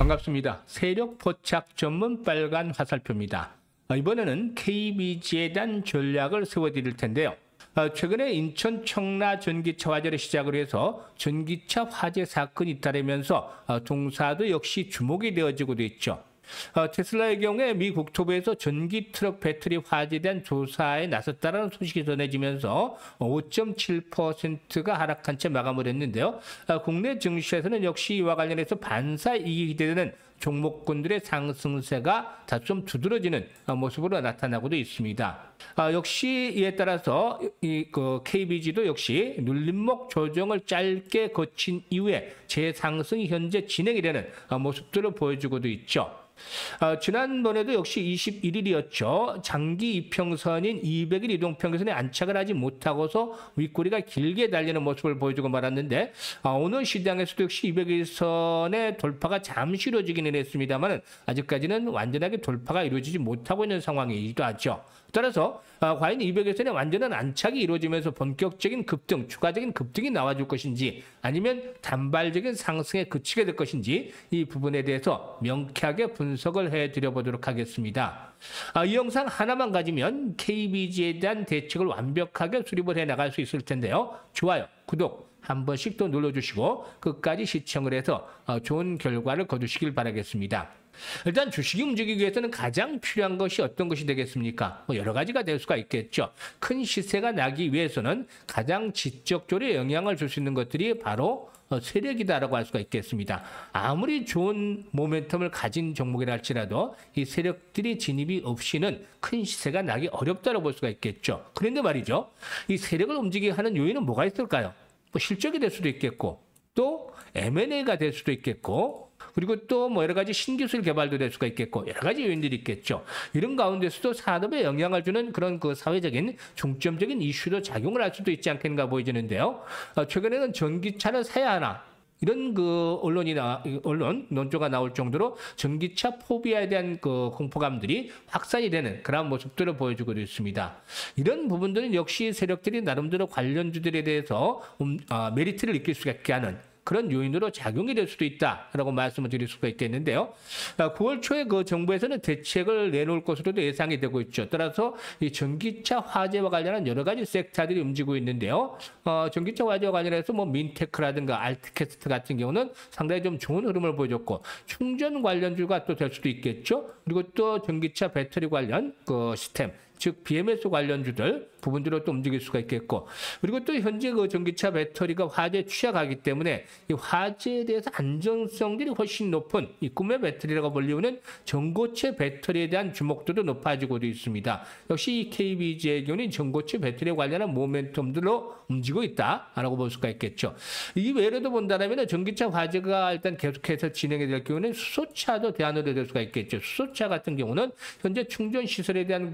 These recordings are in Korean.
반갑습니다. 세력 포착 전문 빨간 화살표입니다. 이번에는 KBG에 대한 전략을 세워드릴 텐데요. 최근에 인천 청라 전기차 화재를 시작으로 해서 전기차 화재 사건이 잇따르면서 동사도 역시 주목이 되어지고도 있죠. 테슬라의 경우에 미 국토부에서 전기 트럭 배터리 화재에 대한 조사에 나섰다는 소식이 전해지면서 5.7%가 하락한 채 마감을 했는데요. 국내 증시에서는 역시 이와 관련해서 반사이익이 기대되는 종목군들의 상승세가 다소 좀 두드러지는 모습으로 나타나고도 있습니다. 역시 이에 따라서 KBG도 역시 눌림목 조정을 짧게 거친 이후에 재상승이 현재 진행이 되는 모습들을 보여주고도 있죠. 지난번에도 역시 21일이었죠. 장기 이평선인 200일 이동평균선에 안착을 하지 못하고서 윗꼬리가 길게 달리는 모습을 보여주고 말았는데 오늘 시장에서도 역시 200일선의 돌파가 잠시 이루어지기는 했습니다만 아직까지는 완전하게 돌파가 이루어지지 못하고 있는 상황이기도 하죠. 따라서 과연 200일선의 완전한 안착이 이루어지면서 본격적인 급등, 추가적인 급등이 나와줄 것인지 아니면 단발적인 상승에 그치게 될 것인지 이 부분에 대해서 명쾌하게 분석을 해드려보도록 하겠습니다. 이 영상 하나만 가지면 KBG에 대한 대책을 완벽하게 수립을 해나갈 수 있을 텐데요. 좋아요, 구독 한 번씩 또 눌러주시고 끝까지 시청을 해서 좋은 결과를 거두시길 바라겠습니다. 일단 주식이 움직이기 위해서는 가장 필요한 것이 어떤 것이 되겠습니까? 여러 가지가 될 수가 있겠죠. 큰 시세가 나기 위해서는 가장 지적적으로 영향을 줄 수 있는 것들이 바로 세력이다라고 할 수가 있겠습니다. 아무리 좋은 모멘텀을 가진 종목이라 할지라도 이 세력들이 진입이 없이는 큰 시세가 나기 어렵다고 볼 수가 있겠죠. 그런데 말이죠. 이 세력을 움직이게 하는 요인은 뭐가 있을까요? 실적이 될 수도 있겠고 또 M&A가 될 수도 있겠고 그리고 또 여러 가지 신기술 개발도 될 수가 있겠고 여러 가지 요인들이 있겠죠. 이런 가운데서도 산업에 영향을 주는 그런 사회적인 중점적인 이슈도 작용을 할 수도 있지 않겠는가 보여지는데요. 최근에는 전기차를 사야 하나 이런 언론 논조가 나올 정도로 전기차 포비아에 대한 공포감들이 확산이 되는 그런 모습들을 보여주고 있습니다. 이런 부분들은 역시 세력들이 나름대로 관련주들에 대해서 메리트를 느낄 수 있게 하는 그런 요인으로 작용이 될 수도 있다라고 말씀을 드릴 수가 있겠는데요. 9월 초에 정부에서는 대책을 내놓을 것으로도 예상이 되고 있죠. 따라서 이 전기차 화재와 관련한 여러 가지 섹터들이 움직이고 있는데요. 전기차 화재와 관련해서 민테크라든가 알트캐스트 같은 경우는 상당히 좀 좋은 흐름을 보여줬고 충전 관련주가 또 될 수도 있겠죠. 그리고 또 전기차 배터리 관련 시스템 즉 BMS 관련주들 부분들로 또 움직일 수가 있겠고 그리고 또 현재 전기차 배터리가 화재에 취약하기 때문에 이 화재에 대해서 안정성들이 훨씬 높은 이 꿈의 배터리라고 불리우는 전고체 배터리에 대한 주목도도 높아지고도 있습니다. 역시 이 KBG의 경우는 전고체 배터리에 관련한 모멘텀들로 움직이고 있다라고 볼 수가 있겠죠. 이 외로도 본다면 전기차 화재가 일단 계속해서 진행이 될 경우는 수소차도 대안으로 될 수가 있겠죠. 수소차 같은 경우는 현재 충전 시설에 대한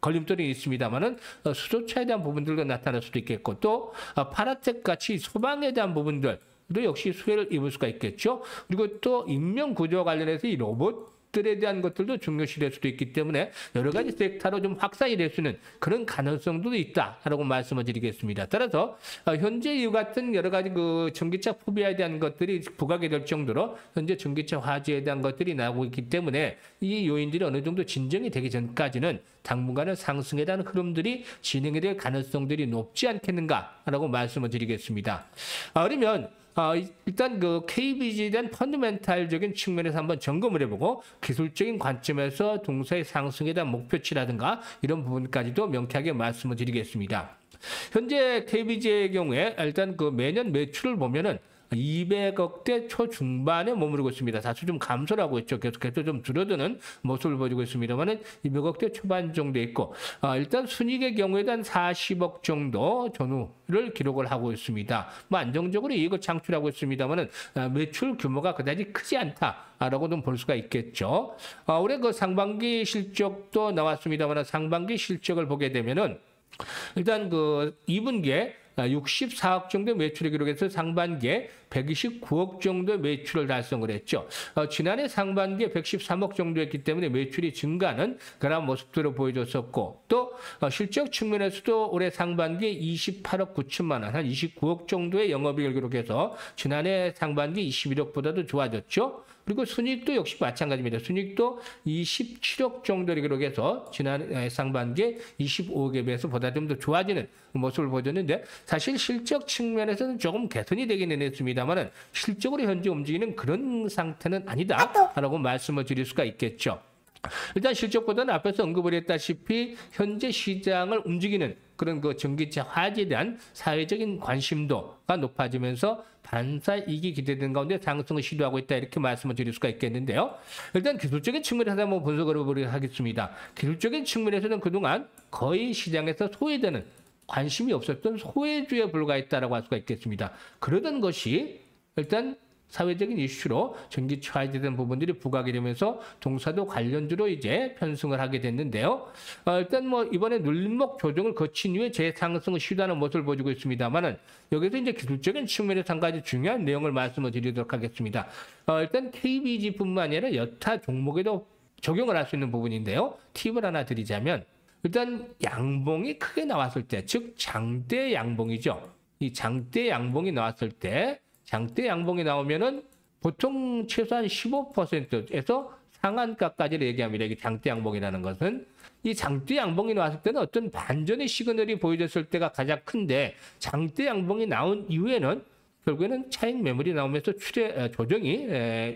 걸림돌이 있습니다만은 수소차에 대한 부분들도 나타날 수도 있겠고 또 파라텍 같이 소방에 대한 부분들도 역시 수혜를 입을 수가 있겠죠. 그리고 또 인명 구조와 관련해서 이 로봇들에 대한 것들도 중요시될 수도 있기 때문에 여러 가지 섹터로 좀 확산이 될 수 있는 그런 가능성도 있다라고 말씀을 드리겠습니다. 따라서 현재 이 같은 여러 가지 전기차 포비아에 대한 것들이 부각이 될 정도로 현재 전기차 화재에 대한 것들이 나오고 있기 때문에 이 요인들이 어느 정도 진정이 되기 전까지는 당분간은 상승에 대한 흐름들이 진행이 될 가능성들이 높지 않겠는가라고 말씀을 드리겠습니다. 그러면 일단 KBG에 대한 펀더멘탈적인 측면에서 한번 점검을 해보고 기술적인 관점에서 동사의 상승에 대한 목표치라든가 이런 부분까지도 명쾌하게 말씀을 드리겠습니다. 현재 KBG의 경우에 일단 매년 매출을 보면은 200억대 초중반에 머무르고 있습니다. 다소 좀 감소를 하고 있죠. 계속해서 좀 줄어드는 모습을 보여주고 있습니다만은 200억대 초반 정도 있고 일단 순이익의 경우에도 한 40억 정도 전후를 기록을 하고 있습니다. 안정적으로 이익을 창출하고 있습니다만은 매출 규모가 그다지 크지 않다라고는 볼 수가 있겠죠. 올해 상반기 실적도 나왔습니다만 상반기 실적을 보게 되면은 일단 2분기에 64억 정도 매출을 기록해서 상반기에 129억 정도의 매출을 달성을 했죠. 지난해 상반기에 113억 정도였기 때문에 매출이 증가하는 그런 모습들을 보여줬었고 또 실적 측면에서도 올해 상반기에 28억 9천만 원, 한 29억 정도의 영업이익을 기록해서 지난해 상반기 21억보다도 좋아졌죠. 그리고 순이익도 역시 마찬가지입니다. 순이익도 27억 정도를 기록해서 지난 상반기에 25억에 비해서 보다 좀 더 좋아지는 모습을 보여줬는데 사실 실적 측면에서는 조금 개선이 되기는 했습니다만 실적으로 현재 움직이는 그런 상태는 아니다라고 말씀을 드릴 수가 있겠죠. 일단 실적보다는 앞에서 언급을 했다시피 현재 시장을 움직이는 그런 그 전기차 화재에 대한 사회적인 관심도가 높아지면서 반사 이익이 기대되는 가운데 상승을 시도하고 있다 이렇게 말씀을 드릴 수가 있겠는데요. 일단 기술적인 측면에서 한번 분석을 해보도록 하겠습니다. 기술적인 측면에서는 그동안 거의 시장에서 소외되는 관심이 없었던 소외주에 불과했다라고 할 수가 있겠습니다. 그러던 것이 일단 사회적인 이슈로 전기차 화재에 대한 부분들이 부각이 되면서 동사도 관련주로 이제 편승을 하게 됐는데요. 일단 뭐 이번에 눌림목 조정을 거친 이후에 재상승을 시도하는 모습을 보여주고 있습니다만은 여기서 이제 기술적인 측면에서 한 가지 중요한 내용을 말씀을 드리도록 하겠습니다. 일단 KBG뿐만 아니라 여타 종목에도 적용을 할 수 있는 부분인데요. 팁을 하나 드리자면 일단 양봉이 크게 나왔을 때, 즉 장대 양봉이죠. 이 장대 양봉이 나왔을 때 장대 양봉이 나오면은 보통 최소한 15%에서 상한가까지를 얘기합니다. 이게 장대 양봉이라는 것은. 이 장대 양봉이 나왔을 때는 어떤 반전의 시그널이 보여졌을 때가 가장 큰데 장대 양봉이 나온 이후에는 결국에는 차익 매물이 나오면서 조정이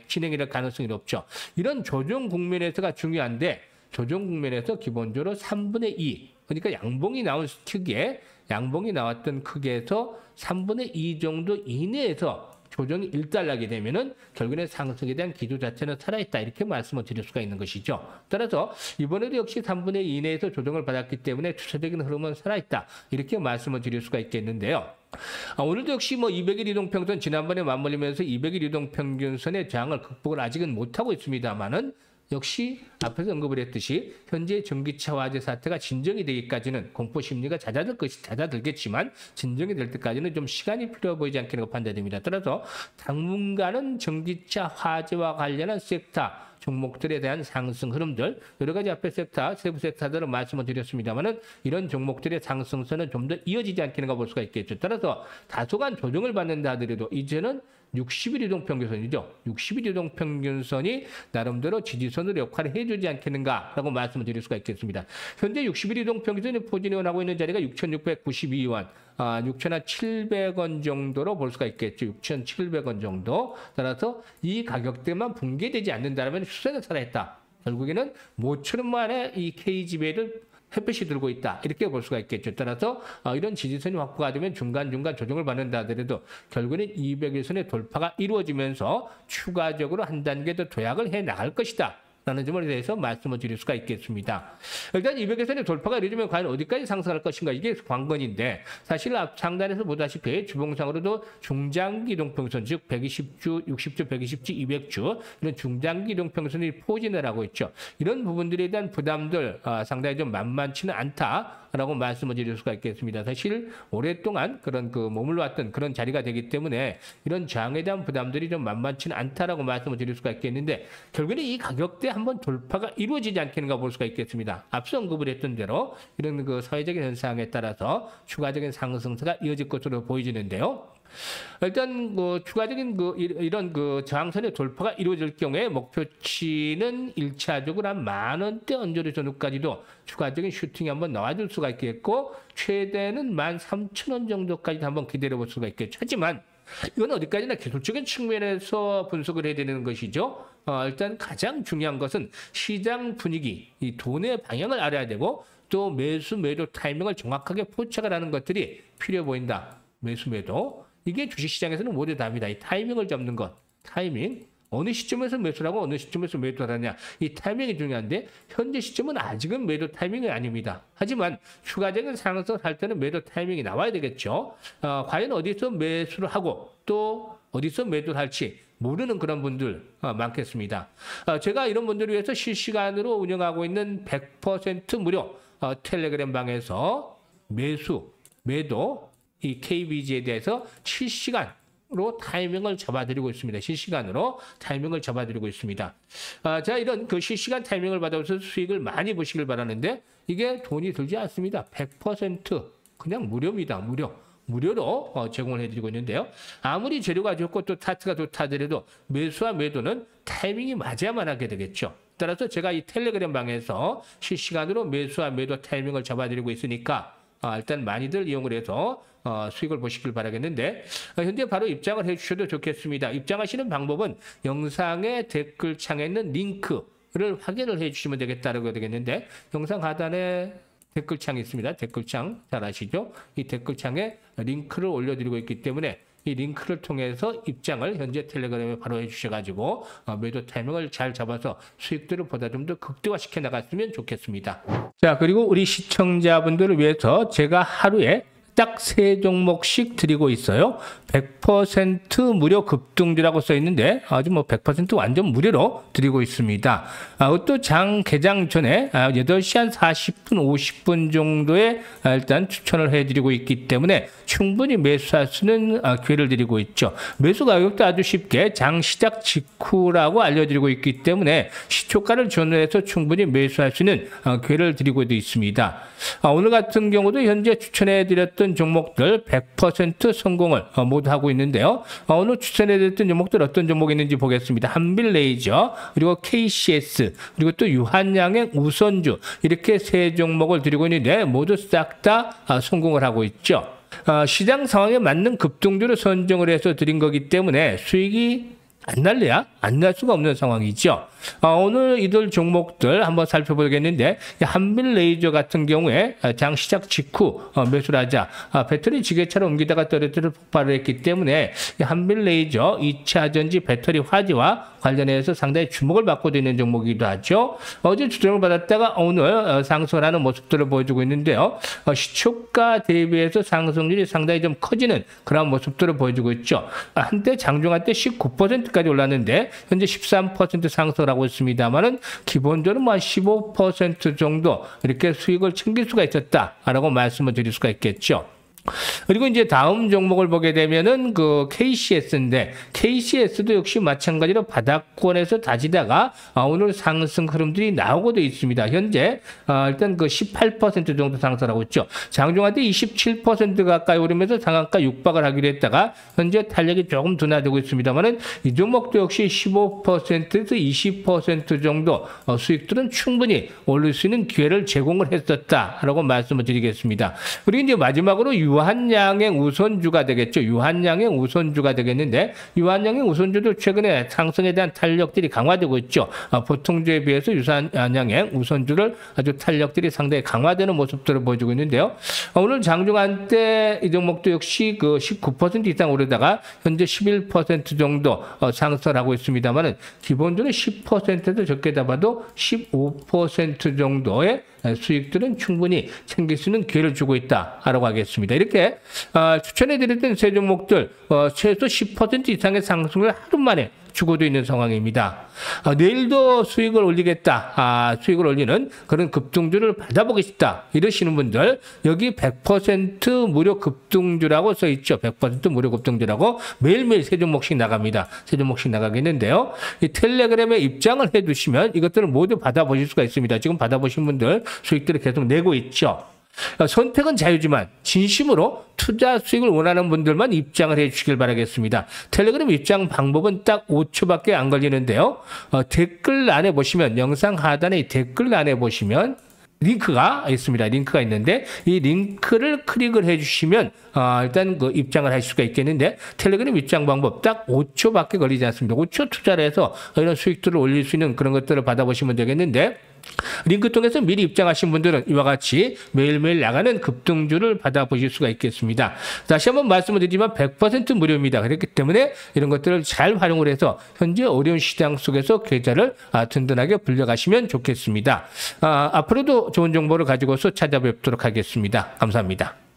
진행이 될 가능성이 높죠. 이런 조정 국면에서가 중요한데 조정 국면에서 기본적으로 3분의 2, 그러니까 양봉이 나온 크기에 양봉이 나왔던 크기에서 3분의 2 정도 이내에서 조정이 일단나게 되면은 결국에는 상승에 대한 기조 자체는 살아있다 이렇게 말씀을 드릴 수가 있는 것이죠. 따라서 이번에도 역시 3분의 2 이내에서 조정을 받았기 때문에 추세적인 흐름은 살아있다 이렇게 말씀을 드릴 수가 있겠는데요. 오늘도 역시 뭐 200일 이동평균선 지난번에 맞물리면서 200일 이동평균선의 저항을 극복을 아직은 못하고 있습니다만은 역시 앞에서 언급을 했듯이 현재 전기차 화재 사태가 진정이 되기까지는 공포 심리가 잦아들겠지만 진정이 될 때까지는 좀 시간이 필요해 보이지 않겠는가 판단됩니다. 따라서 당분간은 전기차 화재와 관련한 섹터 종목들에 대한 상승 흐름들 여러 가지 앞에 섹터 세부 섹터들을 말씀을 드렸습니다만은 이런 종목들의 상승선은 좀 더 이어지지 않겠는가 볼 수가 있겠죠. 따라서 다소간 조정을 받는다 하더라도 이제는 60일 이동평균선이죠. 60일 이동평균선이 나름대로 지지선으로 역할을 해주지 않겠는가라고 말씀을 드릴 수가 있겠습니다. 현재 60일 이동평균선이 포진해하고 있는 자리가 6,692원, 6,700원 정도로 볼 수가 있겠죠. 6,700원 정도. 따라서 이 가격대만 붕괴되지 않는다면 추세는 살아있다. 결국에는 모처럼 만에 이 KGB를 햇볕이 들고 있다. 이렇게 볼 수가 있겠죠. 따라서 이런 지지선이 확보가 되면 중간중간 조정을 받는다 하더라도 결국에는 200일선의 돌파가 이루어지면서 추가적으로 한 단계 더 도약을 해 나갈 것이다. 라는 점에 대해서 말씀을 드릴 수가 있겠습니다. 일단 200일선의 돌파가 이루어지면 과연 어디까지 상승할 것인가 이게 관건인데 사실 앞 상단에서 보다시피 주봉상으로도 중장기 이동평선 즉 120주, 60주, 120주, 200주 이런 중장기 이동평선이 포진을 하고 있죠. 이런 부분들에 대한 부담들 상당히 좀 만만치는 않다라고 말씀을 드릴 수가 있겠습니다. 사실 오랫동안 그런 머물러 왔던 그런 자리가 되기 때문에 이런 저항에 대한 부담들이 좀 만만치는 않다라고 말씀을 드릴 수가 있겠는데 결국에는 이 가격대 한번 돌파가 이루어지지 않겠는가 볼 수가 있겠습니다. 앞서 언급을 했던 대로 이런 사회적인 현상에 따라서 추가적인 상승세가 이어질 것으로 보여지는데요. 일단 추가적인 이런 저항선의 돌파가 이루어질 경우에 목표치는 1차적으로 한 10,000원대 언저리 전후까지도 추가적인 슈팅이 한번 나와줄 수가 있겠고 최대는 13,000원 정도까지 한번 기다려 볼 수가 있겠죠. 하지만 이건 어디까지나 기술적인 측면에서 분석을 해야 되는 것이죠. 일단 가장 중요한 것은 시장 분위기, 이 돈의 방향을 알아야 되고 또 매수 매도 타이밍을 정확하게 포착을 하는 것들이 필요해 보인다. 매수 매도. 이게 주식시장에서는 모두 답니다. 이 타이밍을 잡는 것. 타이밍. 어느 시점에서 매수를 하고 어느 시점에서 매도를 하느냐. 이 타이밍이 중요한데 현재 시점은 아직은 매도 타이밍이 아닙니다. 하지만 추가적인 상승을 할 때는 매도 타이밍이 나와야 되겠죠. 과연 어디서 매수를 하고 또 어디서 매도를 할지 모르는 그런 분들 많겠습니다. 제가 이런 분들을 위해서 실시간으로 운영하고 있는 100% 무료 텔레그램 방에서 매수, 매도 이 KBG에 대해서 실시간으로 타이밍을 잡아드리고 있습니다. 실시간으로 타이밍을 잡아드리고 있습니다. 자, 이런 그 실시간 타이밍을 받아서 수익을 많이 보시길 바라는데 이게 돈이 들지 않습니다. 100% 그냥 무료입니다. 무료로 제공을 해드리고 있는데요. 아무리 재료가 좋고 또 타트가 좋다 하더라도 매수와 매도는 타이밍이 맞아야만 하게 되겠죠. 따라서 제가 이 텔레그램 방에서 실시간으로 매수와 매도 타이밍을 잡아드리고 있으니까 일단 많이들 이용을 해서 수익을 보시길 바라겠는데 현재 바로 입장을 해주셔도 좋겠습니다. 입장하시는 방법은 영상의 댓글창에 있는 링크를 확인을 해주시면 되겠다라고 되겠는데 영상 하단에 댓글창이 있습니다. 댓글창 잘 아시죠? 이 댓글창에 링크를 올려드리고 있기 때문에 이 링크를 통해서 입장을 현재 텔레그램에 바로 해주셔가지고 매도 타이밍을 잘 잡아서 수익들을 보다 좀 더 극대화시켜 나갔으면 좋겠습니다. 자, 그리고 우리 시청자분들을 위해서 제가 하루에 딱 3종목씩 드리고 있어요. 100% 무료 급등주라고 써 있는데 아주 100% 완전 무료로 드리고 있습니다. 또 장 개장 전에 8시 한 40분, 50분 정도에 일단 추천을 해드리고 있기 때문에 충분히 매수할 수 있는 기회를 드리고 있죠. 매수 가격도 아주 쉽게 장 시작 직후라고 알려드리고 있기 때문에 시초가를 전후해서 충분히 매수할 수 있는 기회를 드리고 있습니다. 오늘 같은 경우도 현재 추천해드렸던 종목들 100% 성공을 모두 하고 있는데요. 오늘 추천해드렸던 종목들 어떤 종목이 있는지 보겠습니다. 한빌레이저, 그리고 KCS, 그리고 또 유한양행, 우선주 이렇게 3종목을 드리고 있는데 모두 싹 다 성공을 하고 있죠. 시장 상황에 맞는 급등주를 선정을 해서 드린 거기 때문에 수익이 안 날래야 안 날 수가 없는 상황이죠. 오늘 이들 종목들 한번 살펴보겠는데 한빌레이저 같은 경우에 장 시작 직후 매수를 하자 배터리 지게차로 옮기다가 떨어뜨려 폭발을 했기 때문에 한빌레이저 2차 전지 배터리 화재와 관련해서 상당히 주목을 받고 있는 종목이기도 하죠. 어제 주정을 받았다가 오늘 상승하는 모습들을 보여주고 있는데요. 시초가 대비해서 상승률이 상당히 좀 커지는 그런 모습들을 보여주고 있죠. 한때 장중한 때 19%까지 올랐는데 현재 13% 상승을 하고 있습니다만은 기본적으로 한 15% 정도 이렇게 수익을 챙길 수가 있었다라고 말씀을 드릴 수가 있겠죠. 그리고 이제 다음 종목을 보게 되면은 그 KCS인데 KCS도 역시 마찬가지로 바닥권에서 다지다가 오늘 상승 흐름들이 나오고 돼 있습니다. 현재 일단 그 18% 정도 상승하고 있죠. 장중한 때 27% 가까이 오르면서 상한가 육박을 하기로 했다가 현재 탄력이 조금 둔화되고 있습니다만은 이 종목도 역시 15%에서 20% 정도 수익들은 충분히 올릴 수 있는 기회를 제공을 했었다라고 말씀을 드리겠습니다. 그리고 이제 마지막으로 유한양행 우선주가 되겠죠. 유한양행 우선주가 되겠는데 유한양행 우선주도 최근에 상승에 대한 탄력들이 강화되고 있죠. 보통주에 비해서 유한양행 우선주를 아주 탄력들이 상당히 강화되는 모습들을 보여주고 있는데요. 오늘 장중한 때 이 종목도 역시 그 19% 이상 오르다가 현재 11% 정도 상승을 하고 있습니다만은 기본적으로 10%도 적게 잡아도 15% 정도의 수익들은 충분히 챙길 수 있는 기회를 주고 있다라고 하겠습니다. 이렇게 추천해드렸던 세 종목들 최소 10% 이상의 상승을 하루 만에 주고도 있는 상황입니다. 내일도 수익을 올리겠다, 수익을 올리는 그런 급등주를 받아보겠다 이러시는 분들 여기 100% 무료 급등주라고 써있죠. 100% 무료 급등주라고 매일매일 세 종목씩 나갑니다. 세 종목씩 나가겠는데요. 이 텔레그램에 입장을 해두시면 이것들을 모두 받아보실 수가 있습니다. 지금 받아보신 분들 수익들을 계속 내고 있죠. 선택은 자유지만 진심으로 투자 수익을 원하는 분들만 입장을 해주시길 바라겠습니다. 텔레그램 입장 방법은 딱 5초밖에 안 걸리는데요. 댓글란에 보시면 영상 하단에 댓글란에 보시면 링크가 있습니다. 링크가 있는데 이 링크를 클릭을 해주시면 일단 그 입장을 할 수가 있겠는데 텔레그램 입장 방법 딱 5초밖에 걸리지 않습니다. 5초 투자를 해서 이런 수익들을 올릴 수 있는 그런 것들을 받아보시면 되겠는데 링크 통해서 미리 입장하신 분들은 이와 같이 매일매일 나가는 급등주를 받아보실 수가 있겠습니다. 다시 한번 말씀을 드리지만 100% 무료입니다. 그렇기 때문에 이런 것들을 잘 활용을 해서 현재 어려운 시장 속에서 계좌를 든든하게 불려가시면 좋겠습니다. 앞으로도 좋은 정보를 가지고서 찾아뵙도록 하겠습니다. 감사합니다.